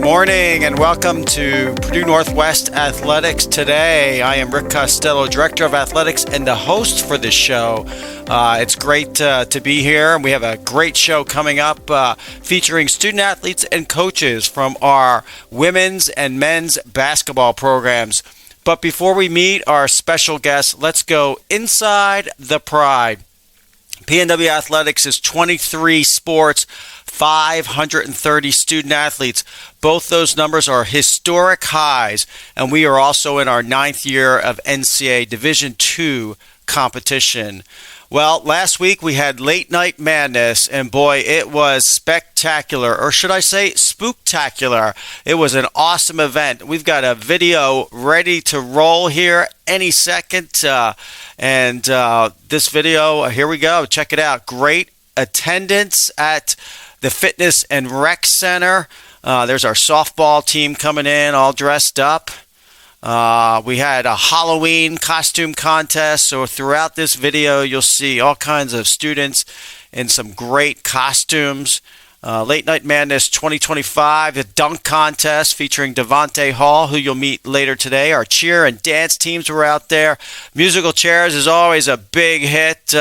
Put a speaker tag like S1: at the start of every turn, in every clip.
S1: morning and welcome to Purdue Northwest Athletics Today. I am Rick Costello, Director of Athletics and the host for this show. It's great to be here, and we have a great show coming up featuring student athletes and coaches from our women's and men's basketball programs. But before we meet our special guests, let's go inside the Pride. PNW Athletics is 23 sports, 530 student athletes. Both those numbers are historic highs, and we are also in our 9th year of NCAA Division II competition. Well, last week we had Late Night Madness, and boy, it was spectacular, or should I say spooktacular. It was an awesome event. We've got a video ready to roll here any second, and this video, here we go. Check it out. Great attendance at the Fitness and Rec Center. There's our softball team coming in all dressed up. We had a Halloween costume contest, so throughout this video you'll see all kinds of students in some great costumes. Late Night Madness 2025, the dunk contest featuring Devontae Hall, who you'll meet later today. Our cheer and dance teams were out there. Musical chairs is always a big hit.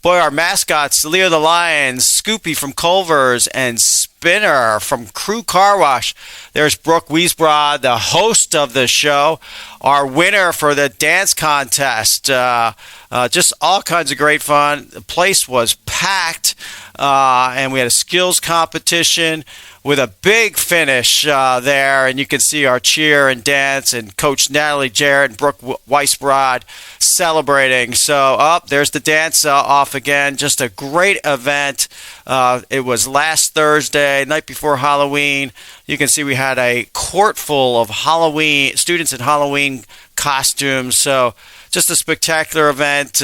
S1: Boy, our mascots, Leo the Lion, Scoopy from Culver's, and Spinner from Crew Car Wash. There's Brooke Wiesbrod, the host of the show, our winner for the dance contest. Just all kinds of great fun. The place was packed, and we had a skills competition with a big finish there, and you can see our cheer and dance and Coach Natalie Jarrett and Brooke Weisbrod celebrating. So, there's the dance off again. Just a great event. It was last Thursday, night before Halloween. You can see we had a court full of Halloween students in Halloween costumes. So, just a spectacular event.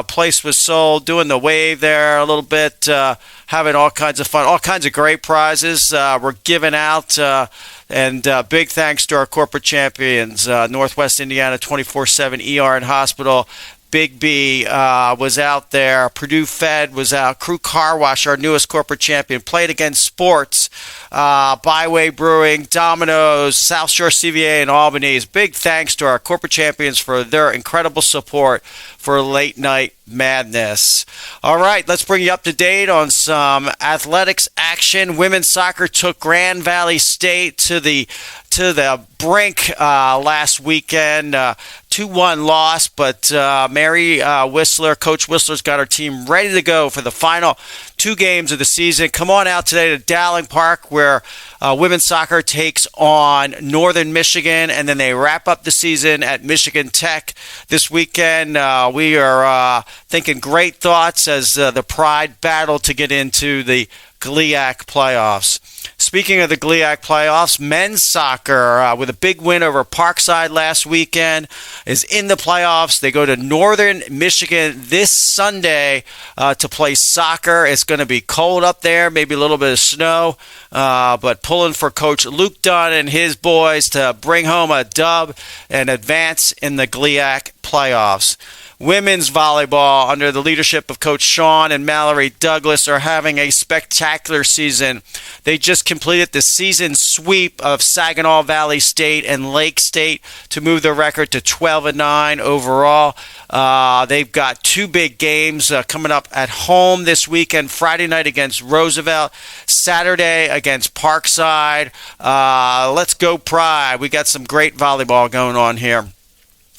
S1: Place was sold, doing the wave there a little bit, having all kinds of fun, all kinds of great prizes were given out. And big thanks to our corporate champions, Northwest Indiana 24/7 ER and Hospital. Big B was out there. Purdue Fed was out. Crew Car Wash, our newest corporate champion, played against Sports, Byway Brewing, Domino's, South Shore CVA, and Albany's. Big thanks to our corporate champions for their incredible support for Late Night Madness. All right, let's bring you up to date on some athletics action. Women's soccer took Grand Valley State to the brink last weekend. 2-1 loss, but Mary Whistler, Coach Whistler's got her team ready to go for the final 2 games of the season. Come on out today to Dowling Park, where women's soccer takes on Northern Michigan, and then they wrap up the season at Michigan Tech this weekend. We are thinking great thoughts as the Pride battle to get into the GLIAC playoffs. Speaking of the GLIAC playoffs, men's soccer, with a big win over Parkside last weekend, is in the playoffs. They go to Northern Michigan this Sunday to play soccer. It's going to be cold up there, maybe a little bit of snow, but pulling for Coach Luke Dunn and his boys to bring home a dub and advance in the GLIAC playoffs. Women's volleyball, under the leadership of Coach Sean and Mallory Douglas, are having a spectacular season. They just completed the season sweep of Saginaw Valley State and Lake State to move their record to 12-9 overall. They've got 2 big games coming up at home this weekend. Friday night against Roosevelt, Saturday against Parkside. Let's go Pride. We got some great volleyball going on here.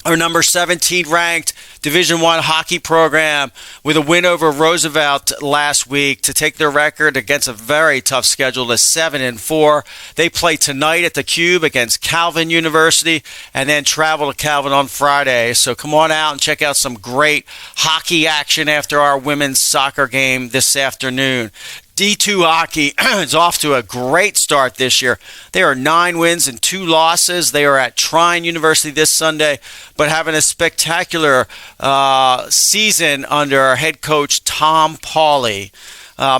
S1: Our number 17 ranked Division I hockey program with a win over Roosevelt last week to take their record against a very tough schedule to 7-4. They play tonight at the Cube against Calvin University and then travel to Calvin on Friday. So come on out and check out some great hockey action after our women's soccer game this afternoon. D2 hockey is off to a great start this year. They are 9 wins and 2 losses. They are at Trine University this Sunday, but having a spectacular season under our head coach Tom Pauly.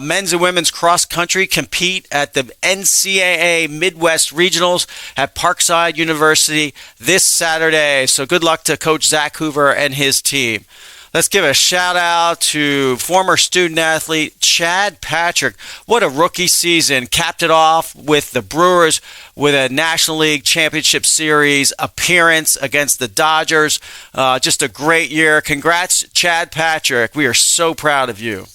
S1: Men's and women's cross country compete at the NCAA Midwest Regionals at Parkside University this Saturday. So good luck to Coach Zach Hoover and his team. Let's give a shout out to former student athlete Chad Patrick. What a rookie season. Capped it off with the Brewers with a National League Championship Series appearance against the Dodgers. Just a great year. Congrats, Chad Patrick. We are so proud of you.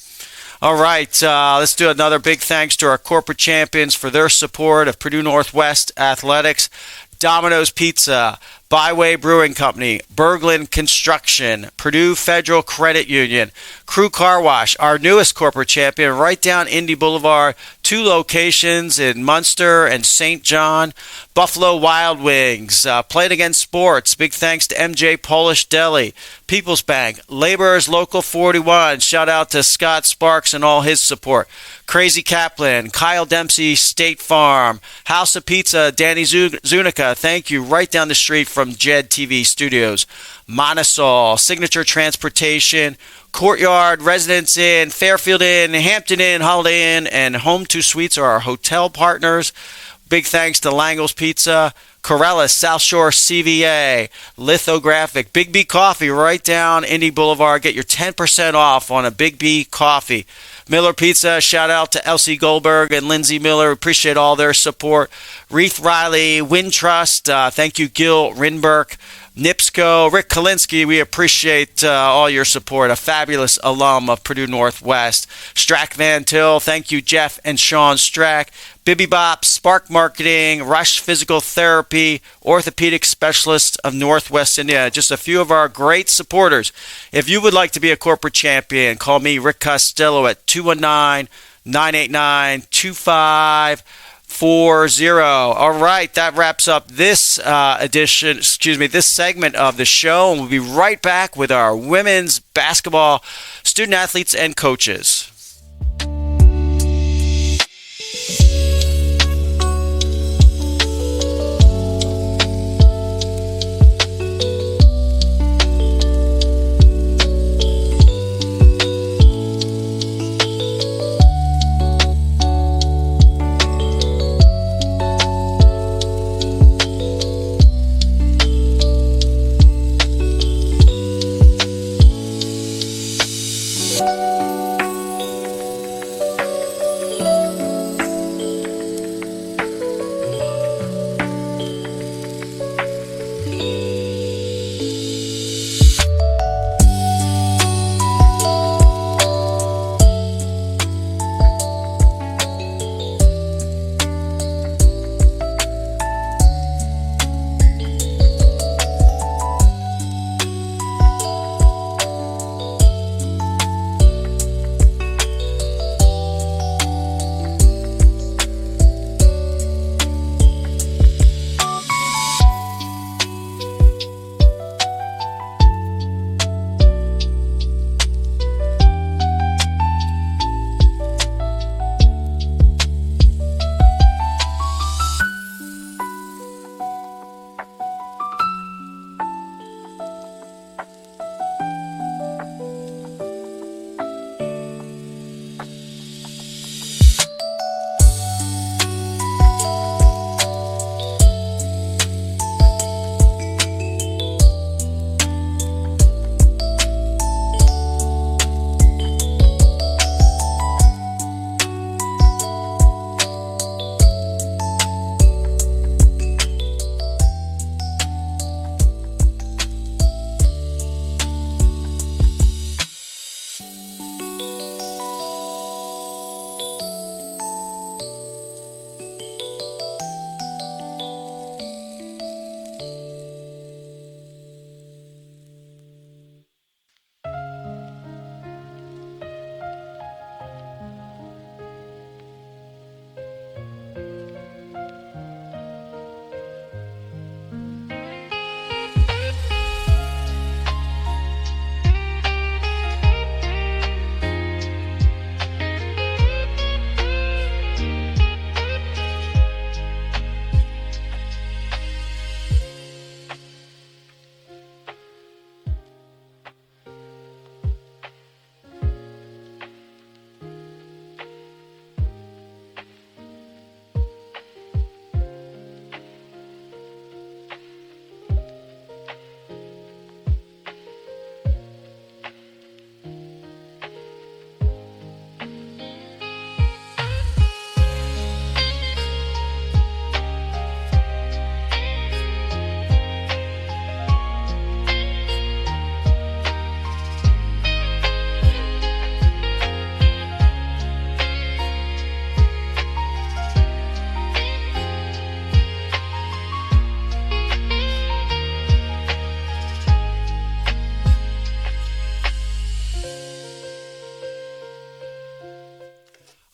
S1: All right, let's do another big thanks to our corporate champions for their support of Purdue Northwest Athletics. Domino's Pizza, Byway Brewing Company, Berglund Construction, Purdue Federal Credit Union, Crew Car Wash, our newest corporate champion, right down Indy Boulevard, 2 locations in Munster and St. John, Buffalo Wild Wings, Play It Again Sports, big thanks to MJ Polish Deli, People's Bank, Laborers Local 41, shout out to Scott Sparks and all his support, Crazy Kaplan, Kyle Dempsey State Farm, House of Pizza, Danny Zunica, thank you, right down the street from Jed TV Studios, Monasol, Signature Transportation, Courtyard, Residence Inn, Fairfield Inn, Hampton Inn, Holiday Inn, and Home 2 Suites are our hotel partners. Big thanks to Langle's Pizza, Corellis, South Shore CVA, Lithographic, Big B Coffee right down Indy Boulevard. Get your 10% off on a Big B Coffee. Miller Pizza, shout out to Elsie Goldberg and Lindsay Miller. Appreciate all their support. Reith Riley, Wintrust, thank you, Gil Rinberg. NIPSCO, Rick Kalinsky, we appreciate all your support, a fabulous alum of Purdue Northwest. Strack Van Til, thank you, Jeff and Sean Strack. Bibby Bop, Spark Marketing, Rush Physical Therapy, Orthopedic Specialists of Northwest India. Just a few of our great supporters. If you would like to be a corporate champion, call me, Rick Costello, at 219-989-2540. All right, that wraps up this this segment of the show, and we'll be right back with our women's basketball student athletes and coaches.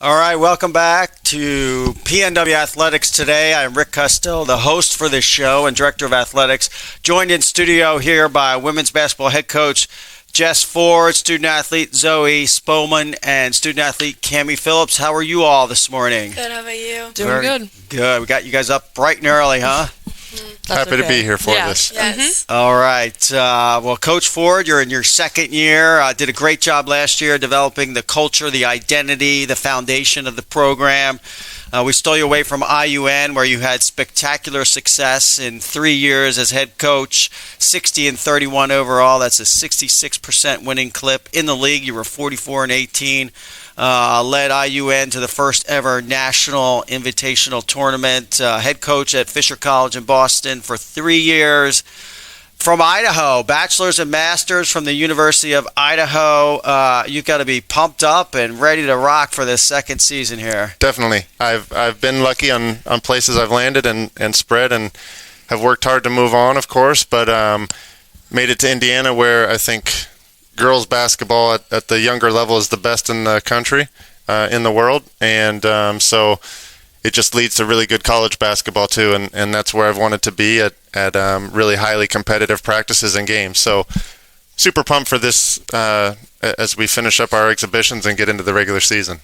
S1: All right, welcome back to PNW Athletics Today. I'm Rick Costello, the host for this show and director of athletics, joined in studio here by women's basketball head coach Jess Ford, student athlete Zoe Spolman, and student athlete Cammie Phillips. How are you all this morning?
S2: Good, how about you?
S3: Doing good.
S1: Good. We got you guys up bright and early, huh?
S4: Happy to be here for this.
S2: Yes.
S1: All right. Well, Coach Ford, you're in your second year. Did a great job last year developing the culture, the identity, the foundation of the program. We stole you away from IUN, where you had spectacular success in 3 years as head coach, 60-31 overall. That's a 66% winning clip. In the league, you were 44-18. Led IUN to the first ever national invitational tournament. Head coach at Fisher College in Boston for 3 years. From Idaho, bachelor's and master's from the University of Idaho. You've got to be pumped up and ready to rock for this second season here.
S4: Definitely. I've been lucky on places I've landed and spread, and have worked hard to move on, of course, but made it to Indiana, where I think girls basketball at the younger level is the best in the country, in the world, and so it just leads to really good college basketball too, and that's where I've wanted to be at really highly competitive practices and games. So super pumped for this as we finish up our exhibitions and get into the regular season.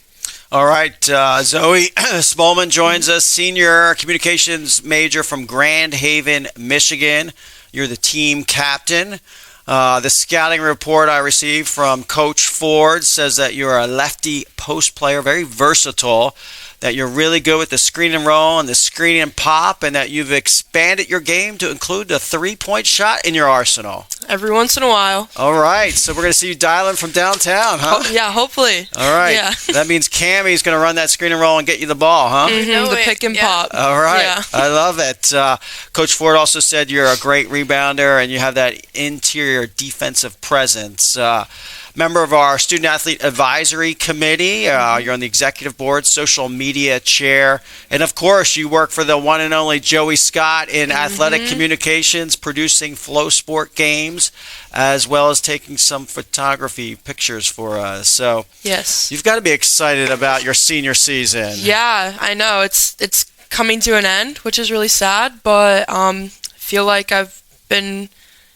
S1: All right, Zoe Spolman joins us, senior communications major from Grand Haven, Michigan. You're the team captain. The scouting report I received from Coach Ford says that you're a lefty post player, very versatile, that you're really good with the screen and roll and the screen and pop, and that you've expanded your game to include the three-point shot in your arsenal.
S3: Every once in a while.
S1: All right, so we're going to see you dialing from downtown, huh?
S3: Yeah, hopefully.
S1: All right.
S3: Yeah.
S1: That means Cammie's going to run that screen and roll and get you the ball, huh?
S3: The pick and pop.
S1: All right.
S3: Yeah.
S1: I love it. Coach Ford also said you're a great rebounder and you have that interior defensive presence. Member of our Student Athlete Advisory Committee. You're on the executive board, social media chair. And, of course, you work for the one and only Joey Scott in athletic communications, producing Flow Sport games, as well as taking some photography pictures for us. So
S3: Yes.
S1: you've got to be excited about your senior season.
S3: Yeah, I know. It's coming to an end, which is really sad, but I feel like I've been,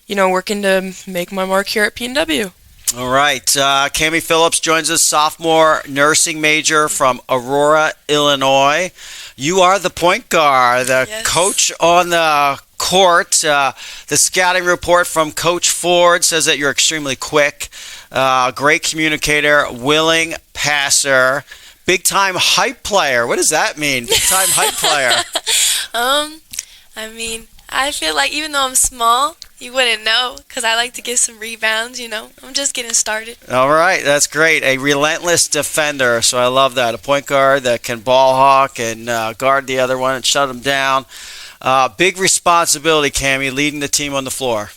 S3: working to make my mark here at PNW.
S1: All right. Cammie Phillips joins us, sophomore nursing major from Aurora, Illinois. You are the point guard, the coach on the court. The scouting report from Coach Ford says that you're extremely quick, great communicator, willing passer, big-time hype player. What does that mean, big-time hype player?
S2: I feel like even though I'm small, you wouldn't know because I like to get some rebounds, I'm just getting started.
S1: All right, that's great. A relentless defender, so I love that. A point guard that can ball hawk and guard the other one and shut him down. Big responsibility, Cammie, leading the team on the floor.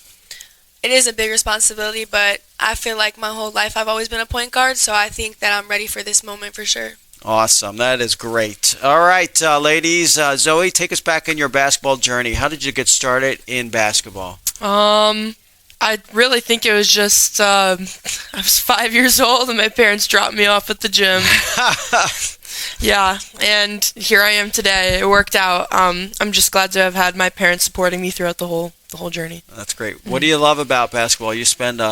S2: It is a big responsibility, but I feel like my whole life I've always been a point guard, so I think that I'm ready for this moment for sure.
S1: Awesome. That is great. All right, ladies. Zoe, take us back in your basketball journey. How did you get started in basketball?
S3: I really think it was just, I was 5 years old and my parents dropped me off at the gym. Yeah, and here I am today. It worked out. I'm just glad to have had my parents supporting me throughout the whole journey.
S1: That's great. What do you love about basketball? You spend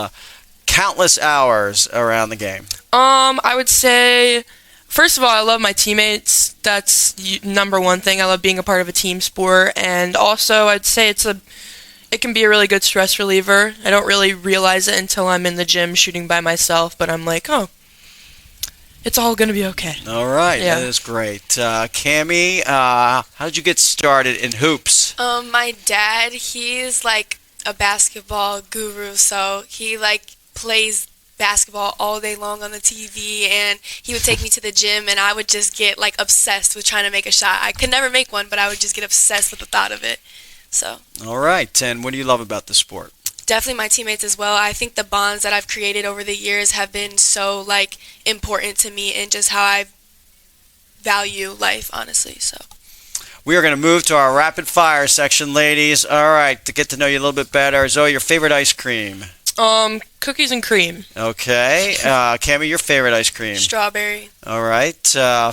S1: countless hours around the game.
S3: I would say, first of all, I love my teammates. That's number one thing. I love being a part of a team sport, and also I'd say it can be a really good stress reliever. I don't really realize it until I'm in the gym shooting by myself, but I'm like, oh, it's all going to be okay.
S1: All right.
S3: Yeah.
S1: That is great. Cammie, how did you get started in hoops?
S2: My dad, he's like a basketball guru, so he plays basketball all day long on the TV, and he would take me to the gym, and I would just get obsessed with trying to make a shot. I could never make one, but I would just get obsessed with the thought of it. So.
S1: All right. And what do you love about the sport?
S2: Definitely my teammates as well. I think the bonds that I've created over the years have been so important to me and just how I value life, honestly. So
S1: we are going to move to our rapid fire section, ladies. All right, to get to know you a little bit better. Zoe, your favorite ice cream?
S3: Cookies and cream.
S1: Okay. Cammy, your favorite ice cream?
S2: Strawberry.
S1: All right.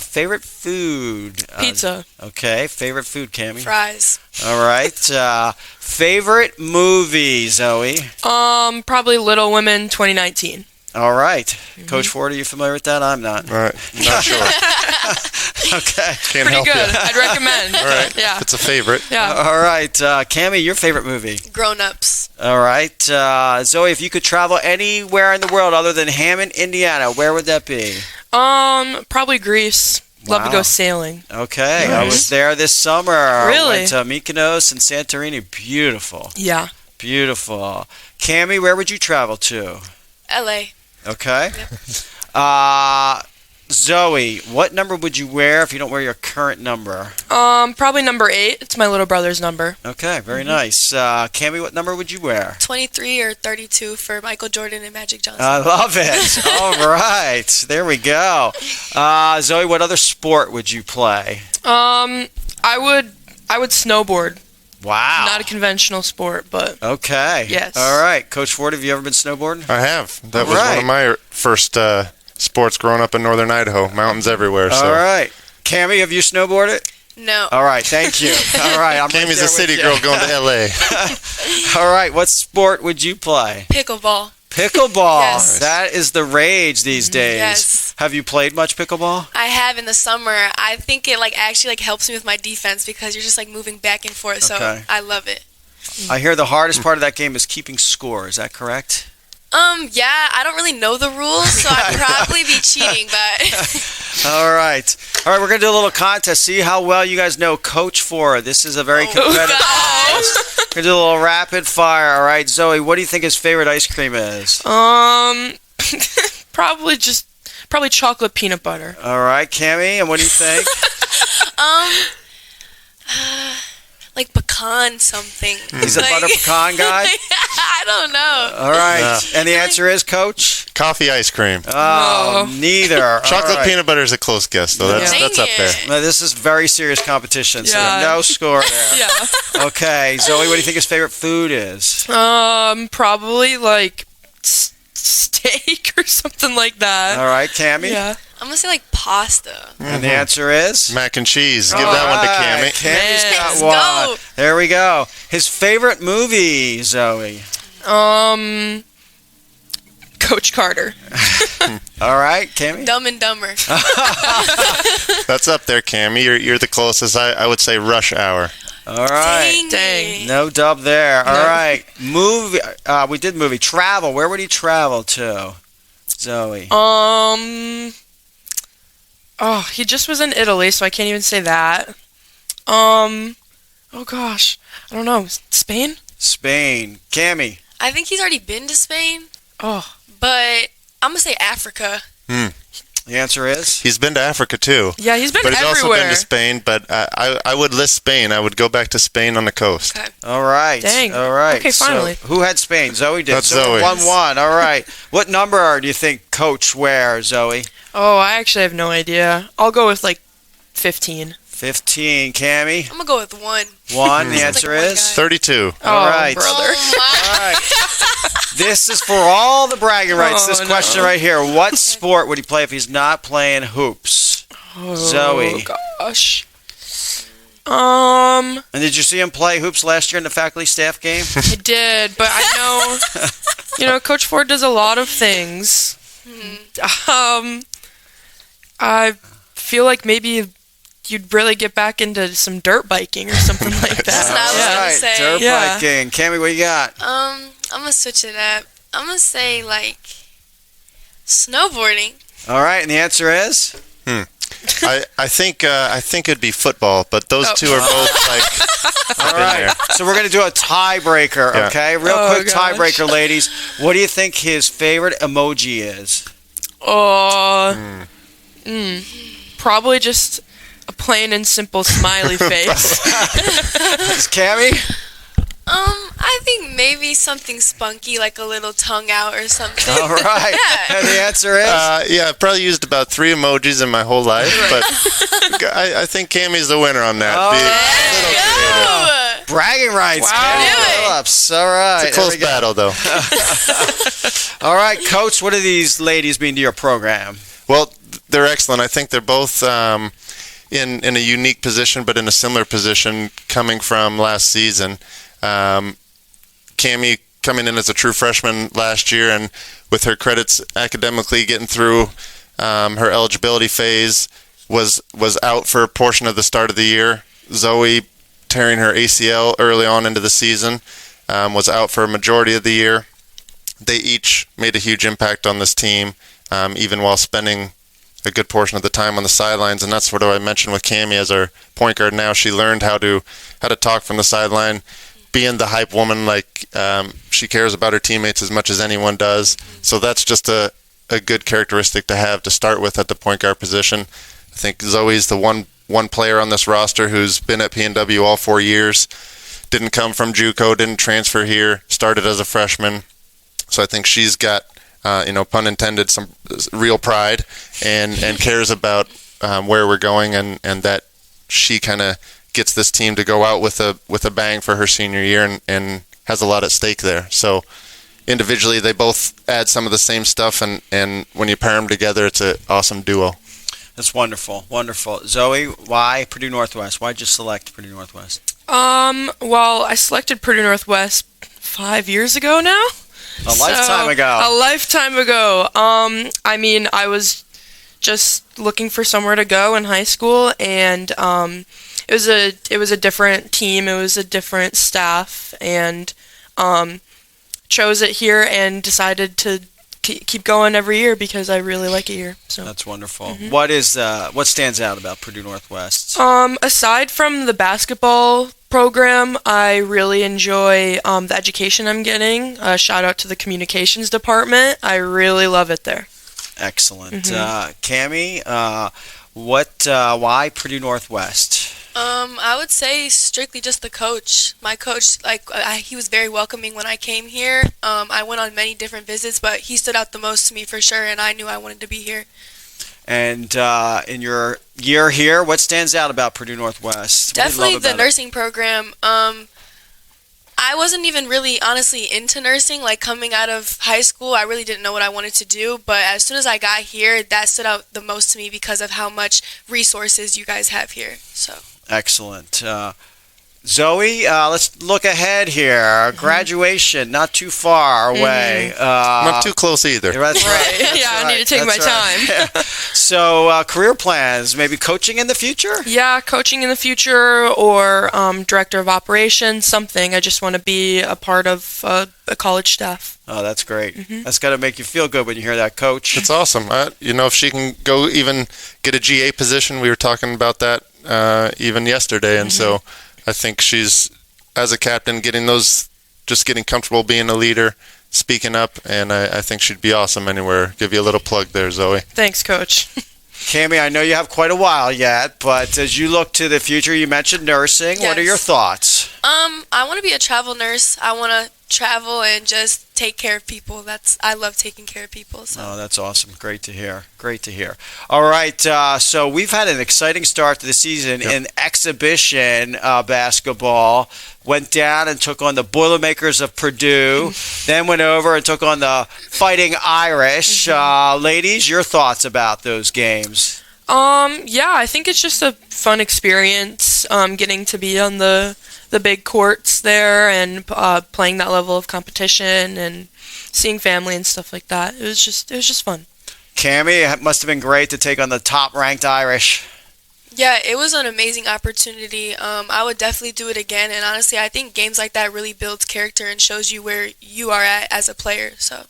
S1: Favorite food?
S3: Pizza.
S1: Okay. Favorite food, Cammy?
S2: Fries.
S1: All right. Favorite movie, Zoe?
S3: Probably Little Women 2019.
S1: All right. Coach Ford, are you familiar with that? I'm not.
S4: All right. Not sure.
S1: Okay.
S4: Can't
S3: Pretty
S4: help
S3: good.
S4: you.
S3: I'd recommend.
S4: All right.
S3: Yeah.
S4: It's a favorite.
S3: Yeah.
S1: All right. Cammy, your favorite movie?
S2: Grown Ups.
S1: All right. Zoe, if you could travel anywhere in the world other than Hammond, Indiana, where would that be?
S3: Probably Greece. Love to
S1: Wow.
S3: go sailing.
S1: Okay. I was there this summer.
S3: Really?
S1: Went to Mykonos and Santorini. Beautiful.
S3: Yeah.
S1: Beautiful. Cammy, where would you travel to?
S2: LA.
S1: Okay. Zoe, what number would you wear if you don't wear your current number?
S3: Probably number 8. It's my little brother's number.
S1: Okay, very nice. Cammy, what number would you wear?
S2: 23 or 32 for Michael Jordan and Magic Johnson.
S1: I love it. All right. There we go. Zoe, what other sport would you play?
S3: I would snowboard.
S1: Wow.
S3: Not a conventional sport, but
S1: Okay.
S3: Yes.
S1: All right. Coach Ford, have you ever been snowboarding?
S4: I have. That
S1: All
S4: was one
S1: right.
S4: of my first sports growing up in northern Idaho. Mountains everywhere. So.
S1: All right. Cammy, have you snowboarded?
S2: No.
S1: All right. Thank you. All right. I'm right
S4: Cammy's
S1: there
S4: a city
S1: with
S4: girl
S1: you.
S4: going to L.A.
S1: All right. What sport would you play?
S2: Pickleball.
S1: Pickleball.
S2: Yes.
S1: That is the rage these days.
S2: Yes.
S1: Have you played much pickleball?
S2: I have in the summer. I think it actually helps me with my defense because you're just moving back and forth. So
S1: Okay.
S2: I love it.
S1: I hear the hardest part of that game is keeping score. Is that correct?
S2: Yeah, I don't really know the rules, so I'd probably be cheating, but
S1: All right. All right, we're going to do a little contest. See how well you guys know Coach Ford. This is a very competitive contest. We're going to do a little rapid fire. All right, Zoe, what do you think his favorite ice cream is?
S3: probably chocolate peanut butter.
S1: All right, Cammy, and what do you think?
S2: like pecan something.
S1: He's a butter pecan guy?
S2: I don't know.
S1: All right.
S4: Yeah.
S1: And the answer is, Coach?
S4: Coffee ice cream.
S1: Oh,
S3: No.
S1: neither. All
S4: Chocolate
S1: right.
S4: peanut butter is a close guess, though. That's,
S2: Dang
S4: that's up there.
S2: it.
S1: Now, this is very serious competition, so
S3: Yeah.
S1: no score there.
S3: Yeah.
S1: Okay, Zoe, what do you think his favorite food is?
S3: Probably steak or something like that.
S1: All right, Cammy?
S3: Yeah.
S2: I'm gonna say pasta.
S1: And the answer is?
S4: Mac and cheese. Give that one to Cammy.
S1: Cammy's
S3: Man.
S1: got
S2: Let's
S1: one.
S2: go.
S1: There we go. His favorite movie, Zoe?
S3: Coach Carter.
S1: All right, Cammy?
S2: Dumb and Dumber.
S4: That's up there, Cammy. You're the closest. I would say Rush Hour.
S1: All right.
S3: Dang.
S2: it.
S1: No dub there. All
S3: No.
S1: right. Movie. We did movie. Travel. Where would he travel to, Zoe?
S3: Oh, he just was in Italy, so I can't even say that. Oh gosh, I don't know. Spain?
S1: Spain. Cammy?
S2: I think he's already been to Spain,
S3: Oh,
S2: but I'm gonna say Africa.
S1: The answer is?
S4: He's been to Africa, too.
S3: yeah, he's been
S4: But he's also
S3: everywhere.
S4: been to Spain, but I would list Spain. I would go back to Spain on the coast.
S2: Okay.
S1: All right.
S3: Dang.
S1: All right.
S3: Okay,
S1: So,
S3: finally.
S1: who had Spain? Zoe did.
S4: That's
S1: So
S4: Zoe.
S1: 1-1. All right. What number do you think Coach wears, Zoe?
S3: Oh, I actually have no idea. I'll go with 15.
S1: 15. Cammy?
S2: I'm gonna go with 1.
S1: 1. The
S2: Sounds
S1: answer
S2: like a white
S1: is?
S2: guy.
S4: 32.
S1: All
S3: Oh,
S1: right.
S3: brother.
S2: Oh,
S1: All right. This is for all the bragging rights.
S3: Oh,
S1: This question
S3: no.
S1: right here. What sport would he play if he's not playing hoops?
S3: Oh,
S1: Zoe.
S3: gosh.
S1: And did you see him play hoops last year in the faculty staff game?
S3: I did, but I know, Coach Ford does a lot of things. I feel like maybe you'd really get back into some dirt biking or something like
S2: That's what I was
S3: that.
S2: gonna
S1: Right,
S2: say.
S1: dirt
S3: Yeah.
S1: biking. Cammy, what you got?
S2: I'm gonna switch it up. I'm gonna say snowboarding.
S1: All right, and the answer is?
S4: I think it'd be football, but those
S3: Oh.
S4: two are both
S1: All
S4: in
S1: right.
S4: there.
S1: So we're going to do a tiebreaker,
S4: Yeah.
S1: okay? Real
S3: Oh,
S1: quick
S3: gosh.
S1: tiebreaker, ladies. What do you think his favorite emoji is?
S3: Probably just a plain and simple smiley face.
S1: Is Cammy?
S2: I think maybe something spunky, like a little tongue out or something.
S1: All right.
S2: Yeah.
S1: And the answer is?
S4: Yeah, I've probably used about 3 emojis in my whole life, but I think Cammy's the winner on that.
S1: All
S4: Be
S1: right.
S4: a little creative.
S2: Oh,
S1: Bragging rights.
S3: Wow.
S1: Kenny
S2: Knew it.
S1: Phillips. All right.
S4: It's a close battle, though.
S1: All right, Coach, what do these ladies mean to your program?
S4: Well, they're excellent. I think they're both in a unique position, but in a similar position coming from last season. Cammie coming in as a true freshman last year, and with her credits academically getting through her eligibility phase, was out for a portion of the start of the year. Zoe tearing her ACL early on into the season, was out for a majority of the year. They each made a huge impact on this team, even while spending a good portion of the time on the sidelines, and that's what I mentioned with Cammie as our point guard now. She learned how to talk from the sideline, being the hype woman, like she cares about her teammates as much as anyone does. So that's just a good characteristic to have to start with at the point guard position. I think Zoe's the one player on this roster who's been at PNW all 4 years, didn't come from JUCO, didn't transfer here, started as a freshman. So I think she's got, pun intended, some real pride and cares about where we're going, and that she kind of gets this team to go out with a bang for her senior year and has a lot at stake there. So individually, they both add some of the same stuff, and when you pair them together, it's an awesome duo.
S1: That's wonderful, wonderful. Zoe, why Purdue Northwest? Why'd you select Purdue Northwest?
S3: Well, I selected Purdue Northwest 5 years ago now.
S1: A lifetime ago.
S3: A lifetime ago. I was just looking for somewhere to go in high school, and it was a different team. It was a different staff, and chose it here and decided to keep going every year because I really like it here. So
S1: that's wonderful. What stands out about Purdue Northwest?
S3: Aside from the basketball program, I really enjoy the education I'm getting. Shout out to the communications department. I really love it there.
S1: Excellent. Cammie, why Purdue Northwest?
S2: I would say strictly just the coach. My coach, he was very welcoming when I came here. I went on many different visits, but he stood out the most to me for sure, and I knew I wanted to be here.
S1: And in your year here, what stands out about Purdue Northwest?
S2: Definitely the nursing program. I wasn't even really honestly into nursing. Like coming out of high school, I really didn't know what I wanted to do. But as soon as I got here, that stood out the most to me because of how much resources you guys have here. So
S1: excellent. Zoe, let's look ahead here. Graduation, not too far away.
S4: Not too close either.
S1: That's right. That's
S3: I need to take my time.
S1: So, career plans, maybe coaching in the future?
S3: Yeah, coaching in the future or director of operations, something. I just want to be a part of a college staff.
S1: Oh, that's great. That's got to make you feel good when you hear that, Coach.
S4: It's awesome. If she can go even get a GA position, we were talking about that even yesterday, and so I think she's, as a captain, getting comfortable being a leader, speaking up, and I think she'd be awesome anywhere. Give you a little plug there, Zoe.
S3: Thanks, Coach.
S1: Cammie, I know you have quite a while yet, but as you look to the future, you mentioned nursing.
S2: Yes.
S1: What are your thoughts?
S2: I want to be a travel nurse. I want to travel and just take care of people. I love taking care of people. So.
S1: Oh, that's awesome. Great to hear. Great to hear. All right, so we've had an exciting start to the season in exhibition basketball. Went down and took on the Boilermakers of Purdue, then went over and took on the Fighting Irish. Ladies, your thoughts about those games?
S3: Yeah, I think it's just a fun experience getting to be on the big courts there and playing that level of competition and seeing family and stuff like that. It was just fun.
S1: Cammie, it must have been great to take on the top-ranked Irish.
S2: Yeah, it was an amazing opportunity. I would definitely do it again, and honestly, I think games like that really builds character and shows you where you are at as a player. So,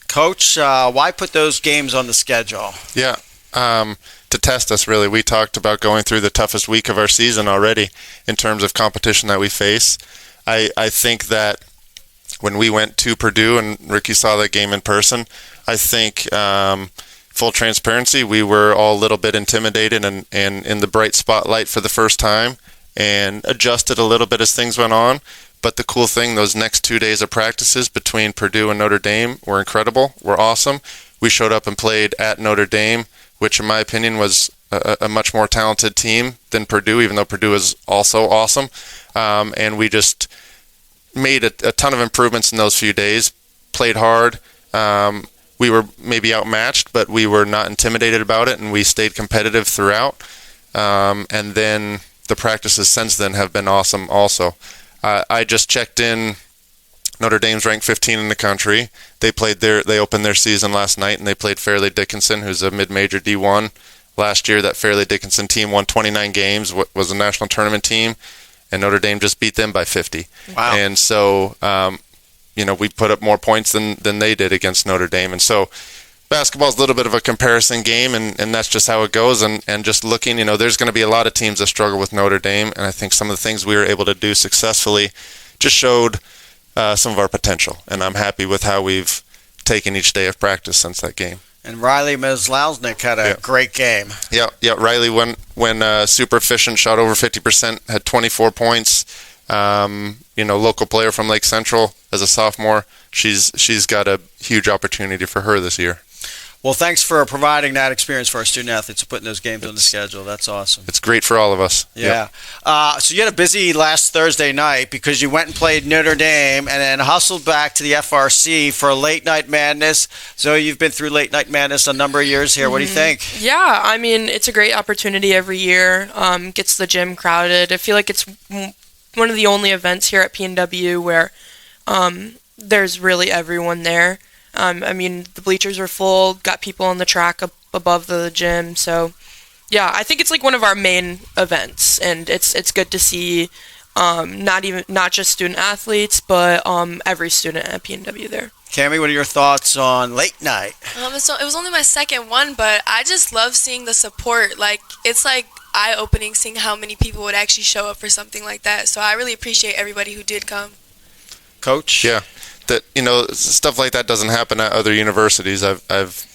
S1: Coach, why put those games on the schedule?
S4: Yeah, to test us, really. We talked about going through the toughest week of our season already in terms of competition that we face. I think that when we went to Purdue, and Ricky saw that game in person, I think full transparency, we were all a little bit intimidated and in the bright spotlight for the first time and adjusted a little bit as things went on. But the cool thing, those next 2 days of practices between Purdue and Notre Dame were incredible, were awesome. We showed up and played at Notre Dame, which in my opinion was a much more talented team than Purdue, even though Purdue is also awesome. And we just made a ton of improvements in those few days, played hard. We were maybe outmatched, but we were not intimidated about it, and we stayed competitive throughout. And then the practices since then have been awesome also. I just checked in. Notre Dame's ranked 15 in the country. They opened their season last night, and they played Fairleigh Dickinson, who's a mid-major D1. Last year, that Fairleigh Dickinson team won 29 games, was a national tournament team, and Notre Dame just beat them by 50.
S1: Wow.
S4: And so, we put up more points than they did against Notre Dame. And so basketball is a little bit of a comparison game, and that's just how it goes. And just looking, there's going to be a lot of teams that struggle with Notre Dame, and I think some of the things we were able to do successfully just showed some of our potential, and I'm happy with how we've taken each day of practice since that game.
S1: And Riley Mizlausnik had a great game.
S4: Yeah. Riley went super efficient, shot over 50%, had 24 points. Local player from Lake Central as a sophomore. She's got a huge opportunity for her this year.
S1: Well, thanks for providing that experience for our student athletes and putting those games on the schedule. That's awesome.
S4: It's great for all of us.
S1: Yeah. Yep. So you had a busy last Thursday night because you went and played Notre Dame and then hustled back to the FRC for Late Night Madness. So you've been through Late Night Madness a number of years here. What do you think?
S3: Yeah, I mean, it's a great opportunity every year. Gets the gym crowded. I feel like it's one of the only events here at PNW where there's really everyone there. The bleachers are full, got people on the track above the gym. So, yeah, I think it's like one of our main events, and it's good to see not just student athletes, but every student at PNW there.
S1: Cammie, what are your thoughts on Late Night?
S2: So it was only my second one, but I just love seeing the support. Like, it's like eye-opening seeing how many people would actually show up for something like that. So I really appreciate everybody who did come.
S1: Coach?
S4: Yeah. That stuff like that doesn't happen at other universities. I've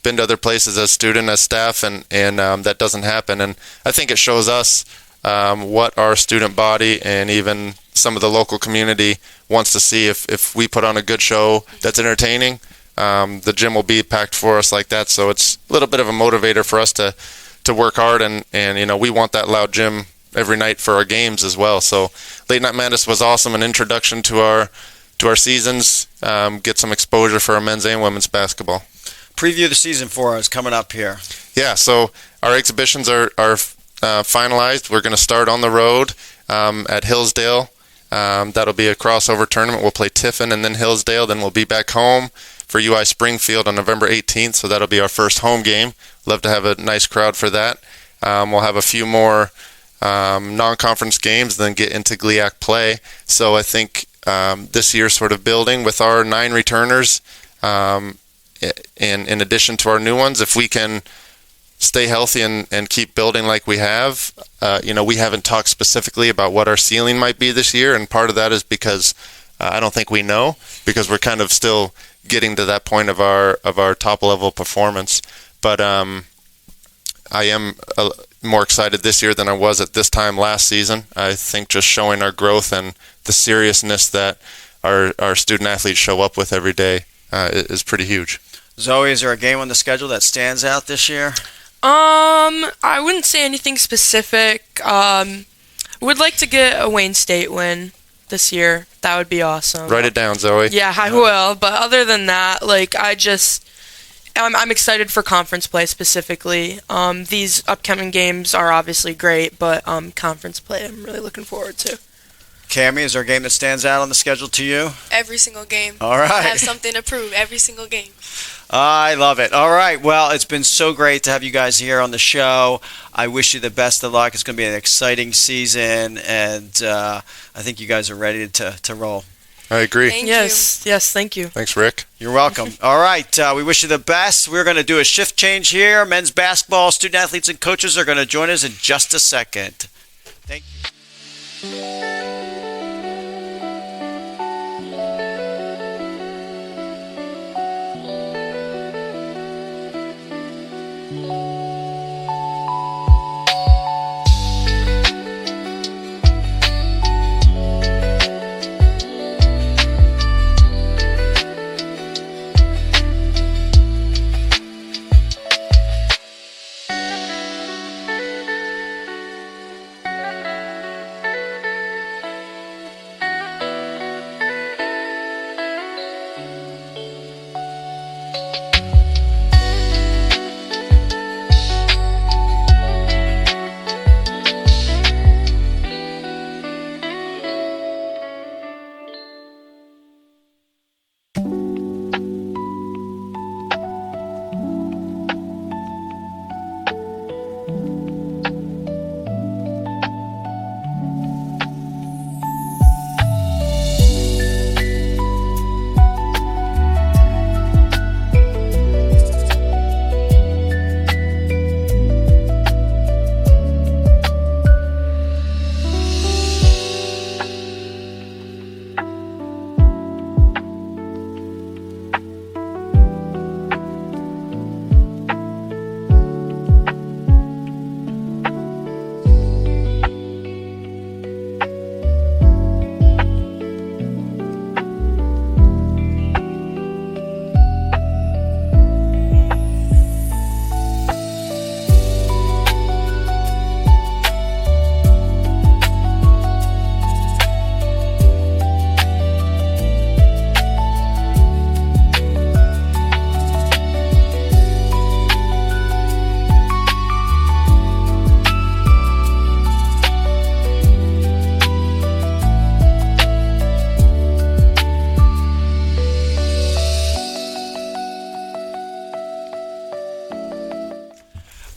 S4: been to other places as student, as staff, and that doesn't happen. And I think it shows us what our student body and even some of the local community wants to see. If we put on a good show that's entertaining, the gym will be packed for us like that. So it's a little bit of a motivator for us to work hard, and we want that loud gym every night for our games as well. So Late Night Madness was awesome, an introduction to our seasons, get some exposure for our men's and women's basketball.
S1: Preview the season for us coming up here.
S4: Yeah, so our exhibitions are finalized. We're going to start on the road at Hillsdale. That'll be a crossover tournament. We'll play Tiffin and then Hillsdale. Then we'll be back home for UI Springfield on November 18th, so that'll be our first home game. Love to have a nice crowd for that. We'll have a few more non-conference games, then get into GLIAC play. So I think this year sort of building with our 9 returners, and in addition to our new ones, if we can stay healthy and keep building like we have, we haven't talked specifically about what our ceiling might be this year, and part of that is because I don't think we know, because we're kind of still getting to that point of our top level performance. But I am more excited this year than I was at this time last season. I think just showing our growth and the seriousness that our student athletes show up with every day is pretty huge.
S1: Zoe, is there a game on the schedule that stands out this year?
S3: I wouldn't say anything specific. Would like to get a Wayne State win this year. That would be awesome.
S4: Write it down, Zoe.
S3: Yeah, I will. But other than that, I'm excited for conference play specifically. These upcoming games are obviously great, but conference play I'm really looking forward to.
S1: Cammie, is there a game that stands out on the schedule to you?
S2: Every single game.
S1: All right.
S2: I have something to prove every single game.
S1: I love it. All right. Well, it's been so great to have you guys here on the show. I wish you the best of luck. It's going to be an exciting season, and I think you guys are ready to roll.
S4: I agree.
S2: Thank
S3: Yes, thank you.
S4: Thanks, Rick.
S1: You're welcome. All right. We wish you the best. We're going to do a shift change here. Men's basketball student athletes and coaches are going to join us in just a second. Thank you.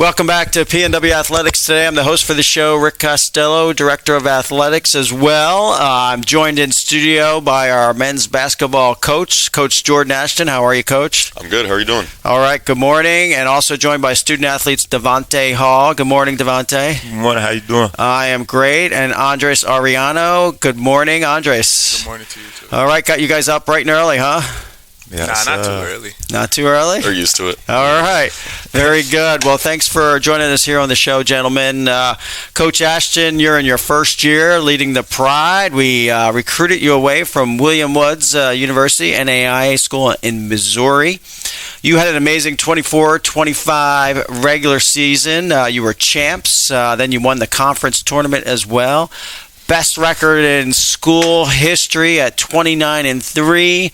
S1: Welcome back to PNW Athletics today. I'm the host for the show, Rick Costello, Director of Athletics as well. I'm joined in studio by our men's basketball coach, Coach Jordan Ashton. How are you, Coach?
S5: I'm good. How are you doing?
S1: All right, good morning. And also joined by student athletes Devontae Hall. Good morning, Devontae.
S6: Good morning. How you doing?
S1: I am great. And Andres Ariano. Good morning, Andres.
S7: Good morning to you, too.
S1: All right, got you guys up bright and early, huh?
S6: Yes,
S7: Not too early.
S1: Not too early?
S5: They're used to it.
S1: All right. Very good. Well, thanks for joining us here on the show, gentlemen. Coach Ashton, you're in your first year leading the Pride. We recruited you away from William Woods University, NAIA school in Missouri. You had an amazing 24-25 regular season. You were champs. Then you won the conference tournament as well. Best record in school history at 29-3.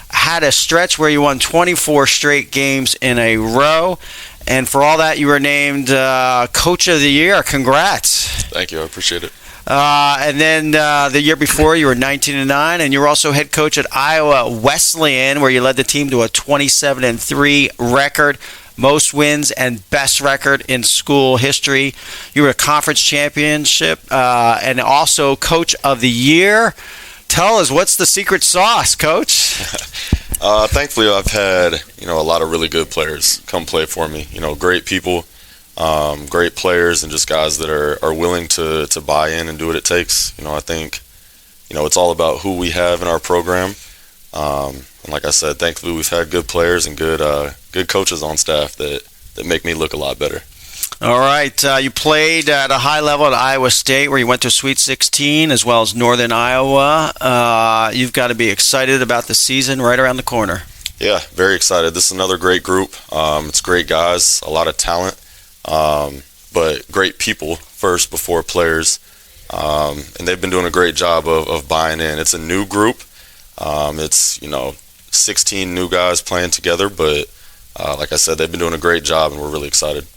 S1: Had a stretch where you won 24 straight games in a row. And for all that, you were named Coach of the Year. Congrats.
S5: Thank you. I appreciate it.
S1: And then the year before, you were 19-9, and you were also head coach at Iowa Wesleyan, where you led the team to a 27-3 record, most wins and best record in school history. You were a conference championship and also Coach of the Year. Tell us, what's the secret sauce, Coach?
S5: Thankfully, I've had a lot of really good players come play for me. Great people, great players, and just guys that are willing to buy in and do what it takes. I think it's all about who we have in our program. And like I said, thankfully we've had good players and good coaches on staff that make me look a lot better.
S1: All right. You played at a high level at Iowa State, where you went to Sweet 16, as well as Northern Iowa. You've got to be excited about the season right around the corner.
S5: Yeah, very excited. This is another great group. It's great guys, a lot of talent, but great people first before players. And they've been doing a great job of buying in. It's a new group. It's 16 new guys playing together, but like I said, they've been doing a great job, and we're really excited.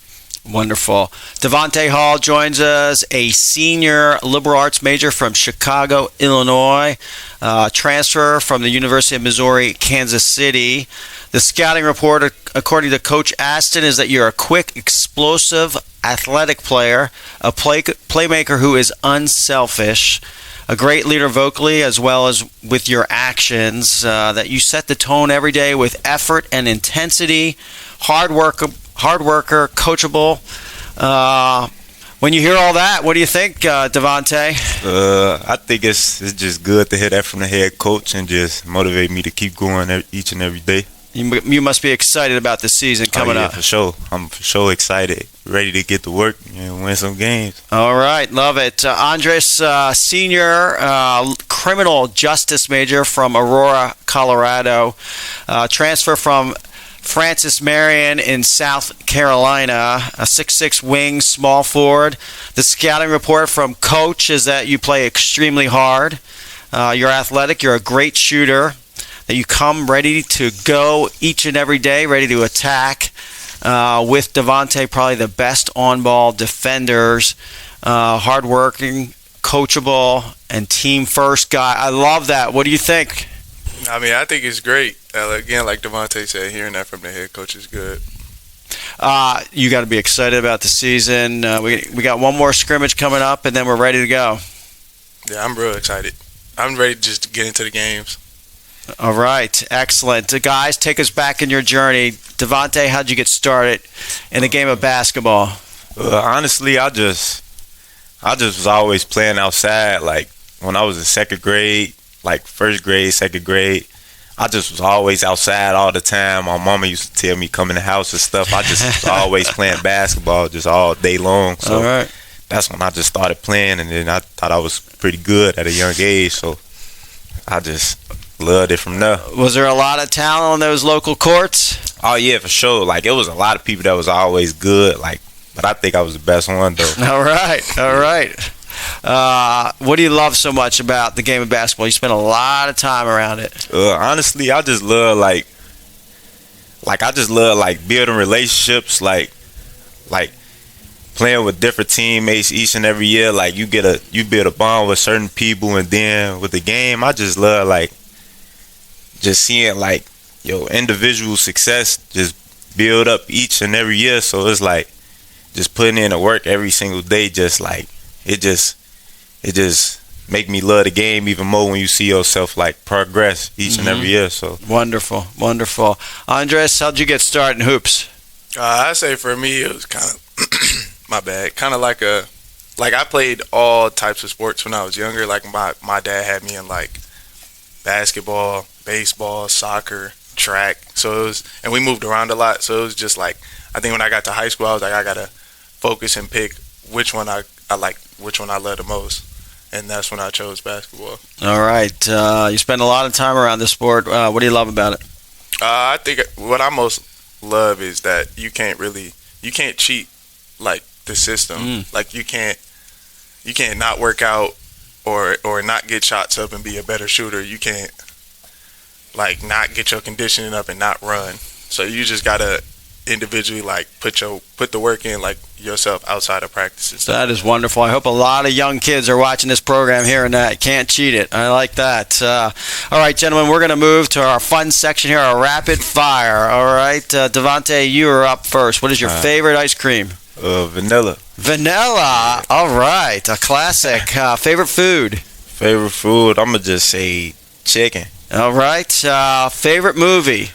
S1: Wonderful. Devontae Hall joins us, a senior liberal arts major from Chicago, Illinois, transfer from the University of Missouri, Kansas City. The scouting report, according to Coach Ashton, is that you're a quick, explosive, athletic player, a playmaker who is unselfish, a great leader vocally as well as with your actions, that you set the tone every day with effort and intensity, hard worker, coachable. When you hear all that, what do you think, Devontae?
S6: I think it's just good to hear that from the head coach and just motivate me to keep going each and every day.
S1: You must be excited about the season coming up.
S6: For sure. I'm for sure excited, ready to get to work and win some games.
S1: All right, love it. Andres, senior criminal justice major from Aurora, Colorado, transfer from Francis Marion in South Carolina, a 6'6" wing, small forward. The scouting report from Coach is that you play extremely hard. You're athletic. You're a great shooter. That you come ready to go each and every day, ready to attack. With Devontae, probably the best on-ball defenders. Hardworking, coachable, and team-first guy. I love that. What do you think?
S7: I think it's great. Again, like Devontae said, hearing that from the head coach is good.
S1: You got to be excited about the season. We got one more scrimmage coming up, and then we're ready to go.
S7: Yeah, I'm real excited. I'm ready to just get into the games.
S1: All right, excellent. Guys, take us back in your journey. Devontae, how'd you get started in the game of basketball?
S6: Honestly, I just was always playing outside. Like when I was in second grade, like first grade, second grade, I just was always outside all the time. My mama used to tell me come in the house and stuff. I just was always playing basketball just all day long. So
S1: all right.
S6: That's when I just started playing, and then I thought I was pretty good at a young age. So I just loved it from there.
S1: Was there a lot of talent on those local courts?
S6: Oh yeah, for sure. Like it was a lot of people that was always good. Like, but I think I was the best one though.
S1: All right. What do you love so much about the game of basketball? You spend a lot of time around it.
S6: Honestly, I just love like building relationships, like playing with different teammates each and every year. Like you build a bond with certain people, and then with the game, I just love like just seeing like your individual success just build up each and every year. So it's like just putting in the work every single day, just like it just make me love the game even more when you see yourself like progress each and every year. So
S1: Wonderful, wonderful. Andres, how'd you get started in hoops?
S7: I say for me, it was kind of my bad. Kind of like I played all types of sports when I was younger. Like my dad had me in like basketball, baseball, soccer, track. So it was, and we moved around a lot. So it was just like, I think when I got to high school, I was like, I gotta focus and pick which one I like, which one I love the most. And that's when I chose basketball.
S1: All right. You spend a lot of time around this sport. What do you love about it?
S7: I think what I most love is that you can't cheat like the system. Like you can't not work out or not get shots up and be a better shooter. You can't like not get your conditioning up and not run. So you just gotta individually like put the work in like yourself outside of practices.
S1: That is wonderful. I hope a lot of young kids are watching this program hearing that. Can't cheat it. I like that. All right, gentlemen, we're going to move to our fun section here, our rapid fire. All right, Devontae, you are up first. What is your favorite ice cream?
S6: Vanilla.
S1: Vanilla. All right, a classic. Favorite food?
S6: Favorite food, I'm gonna just say chicken.
S1: All right. Favorite movie?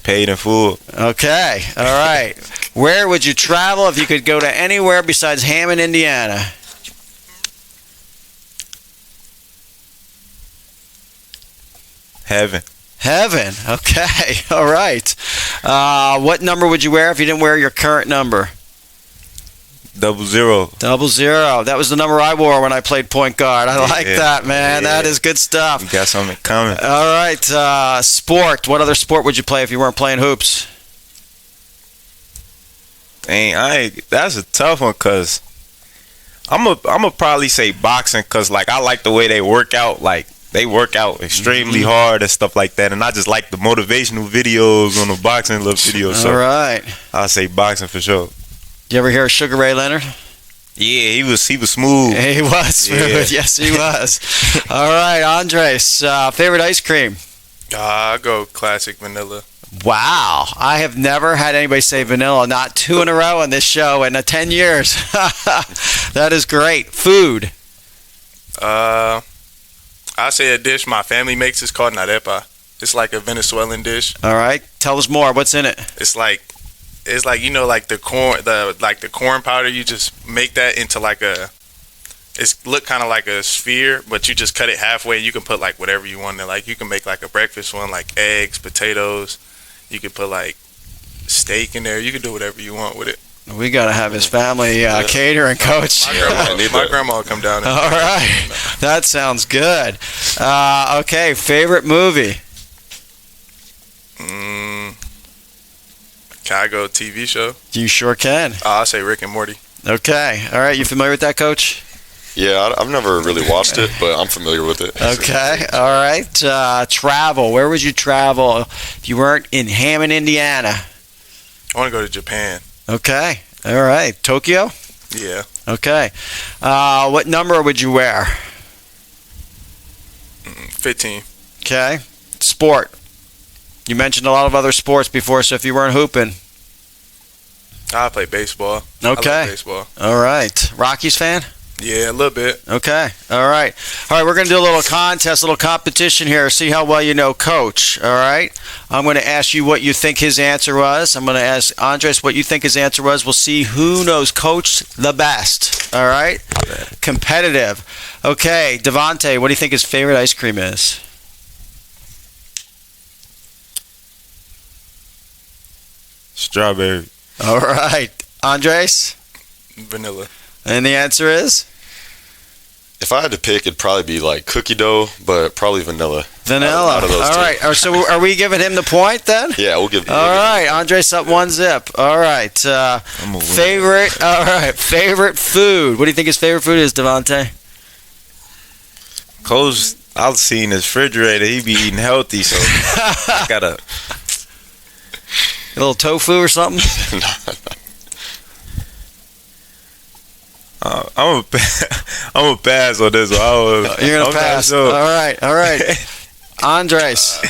S6: Paid in full.
S1: Okay. All right. Where would you travel if you could go to anywhere besides Hammond, Indiana?
S6: Heaven.
S1: Heaven. Okay. All right. What number would you wear if you didn't wear your current number?
S6: 00.
S1: 00. That was the number I wore when I played point guard. I like that, man. That is good stuff.
S6: You got something coming.
S1: All right. Sport. What other sport would you play if you weren't playing hoops?
S6: Dang, that's a tough one because I'm a probably say boxing because like I like the way they work out. Like they work out extremely hard and stuff like that, and I just like the motivational videos on the boxing little videos. So
S1: all right.
S6: I'll say boxing for sure.
S1: You ever hear of Sugar Ray Leonard?
S6: Yeah, he was smooth.
S1: He was smooth. Yes, he was. All right, Andres, favorite ice cream?
S7: I go classic vanilla.
S1: Wow, I have never had anybody say vanilla. Not 2 in a row on this show in 10 years. That is great. Food?
S7: I say a dish my family makes is called narepa. It's like a Venezuelan dish.
S1: All right, tell us more. What's in it?
S7: It's like you know, like the corn powder. You just make that into like it's look kind of like a sphere, but you just cut it halfway. You can put like whatever you want in. Like you can make like a breakfast one, like eggs, potatoes. You can put like steak in there. You can do whatever you want with it.
S1: We got to have his family catering coach.
S7: My grandma will come down.
S1: All right, that sounds good. Okay, favorite movie?
S7: Can I go TV show?
S1: You sure can.
S7: I'll say Rick and Morty.
S1: Okay, all right. You familiar with that, Coach?
S5: Yeah, I've never really watched it, but I'm familiar with it.
S1: Okay, all right. Travel. Where would you travel if you weren't in Hammond, Indiana?
S7: I want to go to Japan.
S1: Okay, all right. Tokyo?
S7: Yeah.
S1: Okay. What number would you wear?
S7: 15.
S1: Okay. Sport. You mentioned a lot of other sports before, so if you weren't hooping.
S7: I play baseball.
S1: Okay.
S7: I love baseball.
S1: All right. Rockies fan?
S7: Yeah, a little bit.
S1: Okay. All right. All right, we're going to do a little contest, a little competition here, see how well you know Coach. All right? I'm going to ask you what you think his answer was. I'm going to ask Andres what you think his answer was. We'll see who knows Coach the best. All right? Competitive. Okay, Devontae, what do you think his favorite ice cream is?
S6: Strawberry.
S1: All right. Andres?
S7: Vanilla.
S1: And the answer is?
S5: If I had to pick, it'd probably be like cookie dough, but probably vanilla.
S1: Vanilla.
S5: Out of those
S1: all
S5: two.
S1: right. So are we giving him the point then?
S5: Yeah, we'll give.
S1: All right. Andres up 1-0. All right. Favorite. All right. Favorite food. What do you think his favorite food is, Devontae?
S6: Coach, I've seen his refrigerator. He be eating healthy, so I gotta.
S1: A little tofu or something?
S6: I'm a pass on this one.
S1: You're gonna pass.
S6: Sure.
S1: All right. All right. Andres.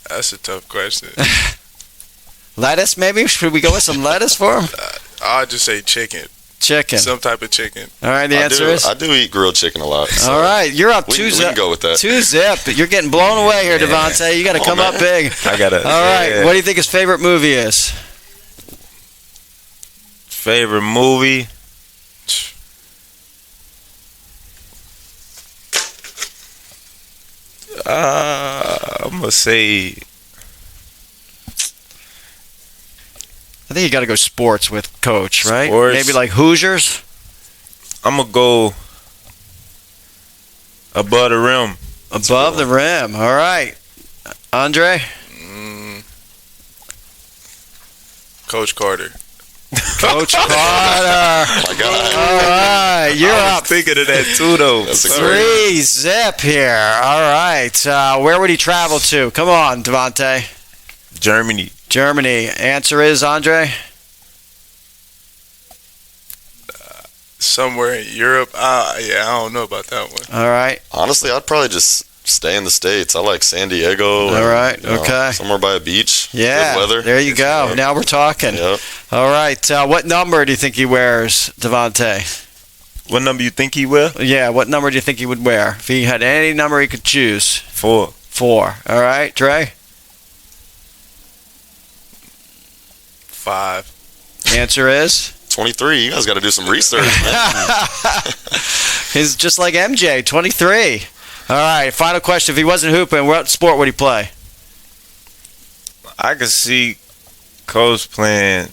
S7: That's a tough question.
S1: Lettuce, maybe? Should we go with some lettuce for him?
S7: I'll just say chicken.
S1: Chicken.
S7: Some type of chicken.
S1: All right, the answer is?
S5: I do eat grilled chicken a lot. So
S1: All right, you're up
S5: we
S1: 2-zip.
S5: we can go with that.
S1: 2-zip. You're getting blown away here, Devontae. You got to come up big.
S6: I got it.
S1: All right, what do you think his favorite movie is?
S6: Favorite movie? I'm gonna say
S1: I think you got to go sports with Coach, right?
S6: Sports.
S1: Maybe like Hoosiers.
S6: I'm gonna go above the rim.
S1: Above the rim. All right, Andre.
S7: Coach Carter.
S1: Coach Carter.
S5: My God.
S1: All right, you're
S6: I was
S1: up
S6: thinking of that too, though.
S5: That's a great
S1: 3-zip here. All right, where would he travel to? Come on, Devontae.
S6: Germany.
S1: Germany. Answer is Andre.
S7: Somewhere in Europe. I don't know about that one.
S1: All right.
S5: Honestly, I'd probably just stay in the States. I like San Diego.
S1: All right, okay.
S5: Somewhere by a beach.
S1: Yeah.
S5: Good weather.
S1: There you go. Now we're talking.
S5: Yep.
S1: All right. What number do you think he wears, Devontae?
S6: What number you think he will?
S1: Yeah. What number do you think he would wear if he had any number he could choose?
S6: 4.
S1: 4. All right, Dre.
S7: 5.
S1: Answer is
S5: 23. You guys got to do some research, man.
S1: he's just like MJ, 23. All right. Final question: if he wasn't hooping, what sport would he play?
S6: I could see Coach playing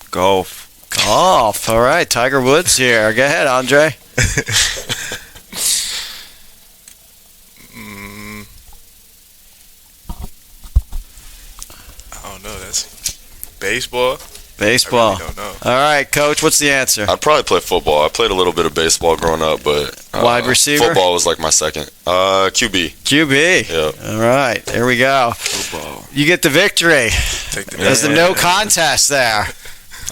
S6: golf.
S1: Golf. All right. Tiger Woods here. Go ahead, Andre.
S7: I don't know. That's baseball.
S1: Baseball.
S7: I really don't know.
S1: All right, Coach. What's the answer?
S5: I'd probably play football. I played a little bit of baseball growing up, but
S1: Wide receiver?
S5: Football was like my second. QB.
S1: QB.
S5: Yeah.
S1: All right. There we go.
S6: Football.
S1: You get the victory.
S7: Take the
S1: There's the no contest there.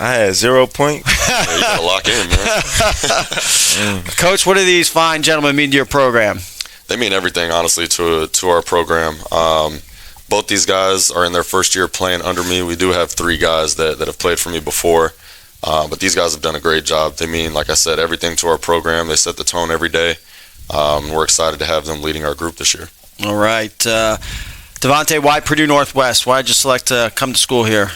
S6: I had 0 points.
S5: Yeah, you gotta lock in, man.
S1: Coach, what do these fine gentlemen mean to your program?
S5: They mean everything, honestly, to our program. Both these guys are in their first year playing under me. We do have 3 guys that have played for me before, but these guys have done a great job. They mean, like I said, everything to our program. They set the tone every day. We're excited to have them leading our group this year.
S1: All right. Devontae, why Purdue Northwest? Why did you select to come to school here?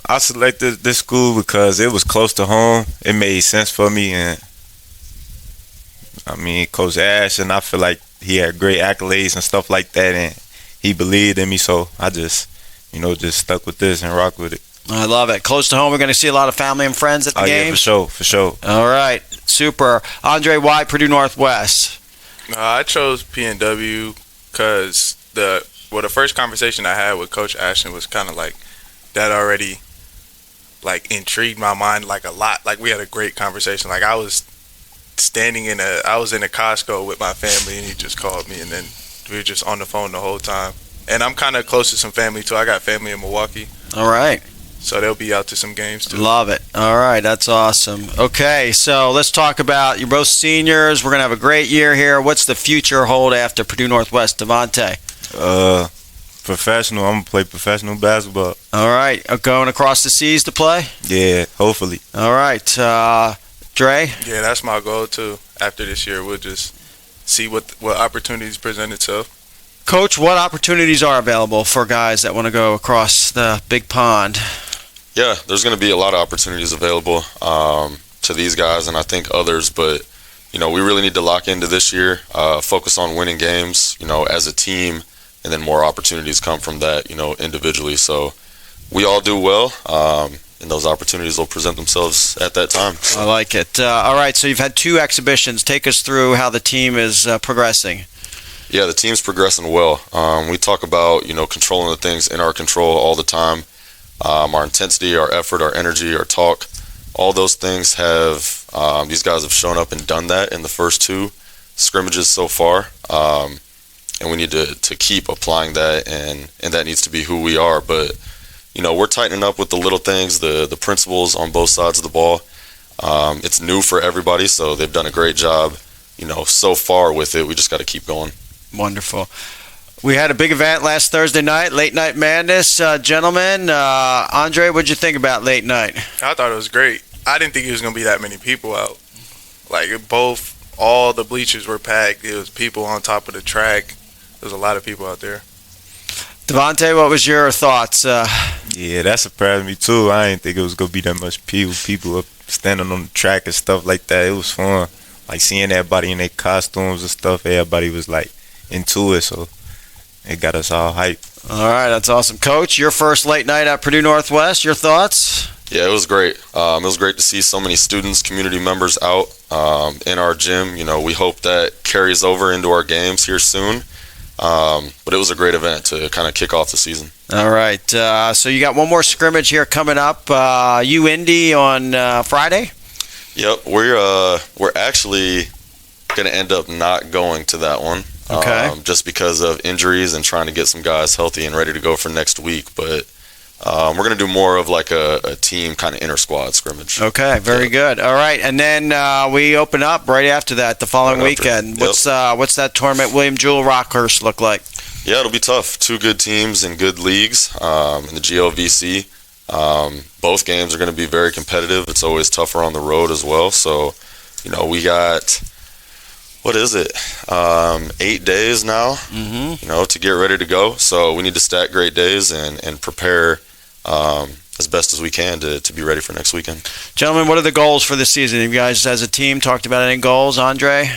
S6: I selected this school because it was close to home. It made sense for me, and I mean, Coach Ash, and I feel like he had great accolades and stuff like that, and he believed in me, so I just stuck with this and rock with it.
S1: I love it. Close to home. We're going to see a lot of family and friends at the
S6: Yeah,
S1: games.
S6: for sure.
S1: All right. Super. Andre, why Purdue Northwest?
S7: I chose PNW because the first conversation I had with Coach Ashton was kind of like that already like intrigued my mind like a lot. Like we had a great conversation. Like I was in a Costco with my family and he just called me and then we were just on the phone the whole time. And I'm kind of close to some family too. I got family in Milwaukee.
S1: All right.
S7: So they'll be out to some games too.
S1: Love it. All right, that's awesome. Okay, so let's talk about, you're both seniors. We're going to have a great year here. What's the future hold after Purdue Northwest? Devontae?
S6: Professional. I'm going to play professional basketball.
S1: All right, going across the seas to play?
S6: Yeah, hopefully.
S1: All right, Dre?
S7: Yeah, that's my goal too. After this year, we'll just see what opportunities present itself.
S1: Coach, what opportunities are available for guys that want to go across the big pond?
S5: Yeah, there's going to be a lot of opportunities available to these guys and I think others, but we really need to lock into this year, focus on winning games, as a team, and then more opportunities come from that, individually. So we all do well, and those opportunities will present themselves at that time.
S1: I like it. All right, so you've had 2 exhibitions. Take us through how the team is progressing.
S5: Yeah, the team's progressing well. We talk about, controlling the things in our control all the time. Our intensity, our effort, our energy, our talk, all those things have, these guys have shown up and done that in the first 2 scrimmages so far. And we need to keep applying that, and that needs to be who we are. But, we're tightening up with the little things, the principles on both sides of the ball. It's new for everybody, so they've done a great job, so far with it. We just got to keep going.
S1: Wonderful. We had a big event last Thursday night, Late Night Madness. Gentlemen, Andre, what'd you think about late night?
S7: I thought it was great. I didn't think it was going to be that many people out. Like, all the bleachers were packed. It was people on top of the track. There was a lot of people out there.
S1: Devontae, what was your thoughts?
S6: Yeah, that surprised me too. I didn't think it was gonna be that much people up standing on the track and stuff like that. It was fun, like seeing everybody in their costumes and stuff. Everybody was like into it, so it got us all hyped.
S1: All right, that's awesome. Coach, your first late night at Purdue Northwest, your thoughts?
S5: Yeah, it was great. It was great to see so many students, community members out in our gym. You know, we hope that carries over into our games here soon. But it was a great event to kind of kick off the season.
S1: All right, so you got one more scrimmage here coming up. Indy on Friday?
S5: Yep, we're actually going to end up not going to that one.
S1: Okay.
S5: Just because of injuries and trying to get some guys healthy and ready to go for next week. But we're going to do more of like a team kind of inter-squad scrimmage.
S1: Okay, very good. All right, and then we open up right after that the following weekend.
S5: Yep.
S1: What's that tournament, William Jewell Rockhurst, look like?
S5: Yeah, it'll be tough. Two good teams in good leagues in the GLVC. Both games are going to be very competitive. It's always tougher on the road as well. So, you know, we got, 8 days now, you know, to get ready to go. So we need to stack great days and prepare as best as we can to be ready for next weekend.
S1: Gentlemen, what are the goals for this season? Have you guys, as a team, talked about any goals? Andre?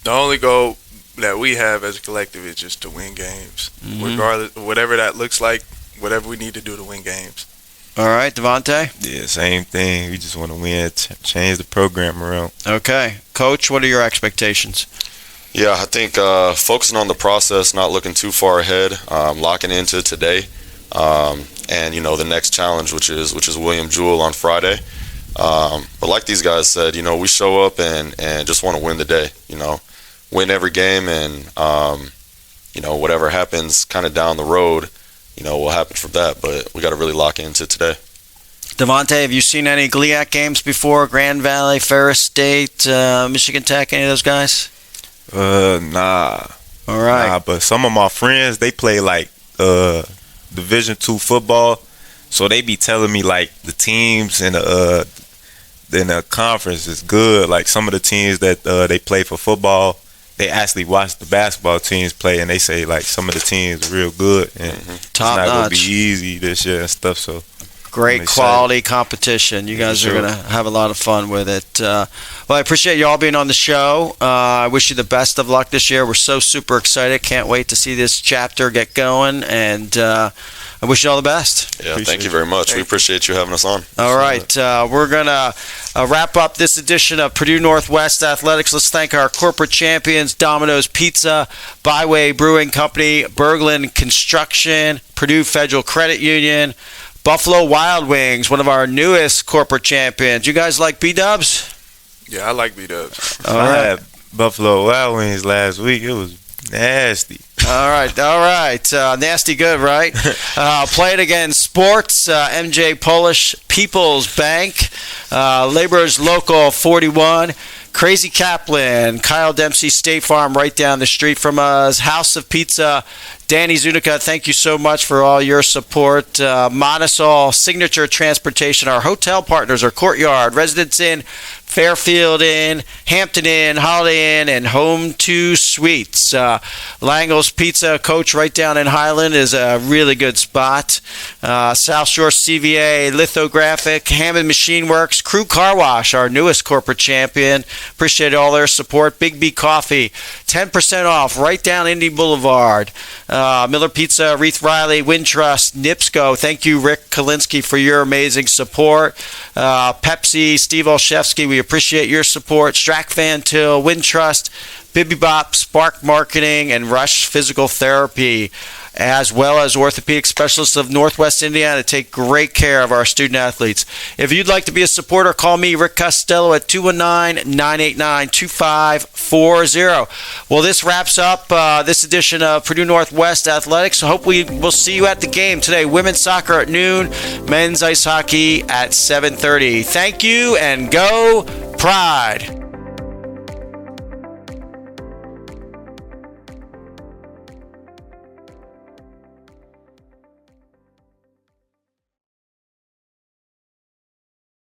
S7: The only goal that we have as a collective is just to win games, regardless, whatever that looks like, whatever we need to do to win games.
S1: All right, Devontae?
S6: Yeah, same thing. We just want to win, change the program around.
S1: Okay. Coach, what are your expectations?
S5: Yeah, I think focusing on the process, not looking too far ahead, locking into today, and, you know, the next challenge, which is William Jewell on Friday. But like these guys said, you know, we show up and just want to win the day, you know, win every game, and, you know, whatever happens kind of down the road, you know, will happen from that. But we got to really lock into today.
S1: Devontae, have you seen any GLIAC games before? Grand Valley, Ferris State, Michigan Tech, any of those guys?
S6: Nah.
S1: All right.
S6: Nah, but some of my friends, they play like Division II football, so they be telling me like the teams in the conference is good. Like some of the teams that they play for football, they actually watch the basketball teams play, and they say like some of the teams are real good, and it's
S1: Top
S6: not gonna
S1: notch.
S6: be easy this year and stuff. So
S1: Great
S6: I'm
S1: quality competition. You guys are
S6: Sure.
S1: going to have a lot of fun with it. Well, I appreciate you all being on the show. I wish you the best of luck this year. We're so super excited. Can't wait to see this chapter get going, and I wish you all the best.
S5: Yeah, thank you very much. We appreciate you having us on.
S1: All right, we're going to wrap up this edition of Purdue Northwest Athletics. Let's thank our corporate champions, Domino's Pizza, Byway Brewing Company, Berglund Construction, Purdue Federal Credit Union, Buffalo Wild Wings, one of our newest corporate champions. You guys like B-Dubs?
S7: Yeah, I like B-Dubs.
S1: All
S6: I
S1: right.
S6: had Buffalo Wild Wings last week. It was nasty.
S1: All right. Nasty good, right? Play it again. Sports, MJ Polish, People's Bank, Laborers Local 41, Crazy Kaplan, Kyle Dempsey State Farm right down the street from us, House of Pizza, Danny Zunica, thank you so much for all your support. Montisol, Signature Transportation, our hotel partners are Courtyard, Residence Inn, Fairfield Inn, Hampton Inn, Holiday Inn, and Home 2 Suites. Langel's Pizza, Coach, right down in Highland, is a really good spot. South Shore CVA, Lithographic, Hammond Machine Works, Crew Car Wash, our newest corporate champion. Appreciate all their support. Big B Coffee, 10% off right down Indy Boulevard. Miller Pizza, Reith Riley, Wintrust, NIPSCO. Thank you, Rick Kalinsky, for your amazing support. Pepsi, Steve Olszewski, we appreciate your support. Strack Van Til, Wintrust, Bibby Bop, Spark Marketing, and Rush Physical Therapy, as well as orthopedic specialists of Northwest Indiana, take great care of our student athletes. If you'd like to be a supporter, call me, Rick Costello, at 219-989-2540. Well, this wraps up this edition of Purdue Northwest Athletics. I hope we will see you at the game today. Women's soccer at noon, men's ice hockey at 7:30. Thank you, and go Pride.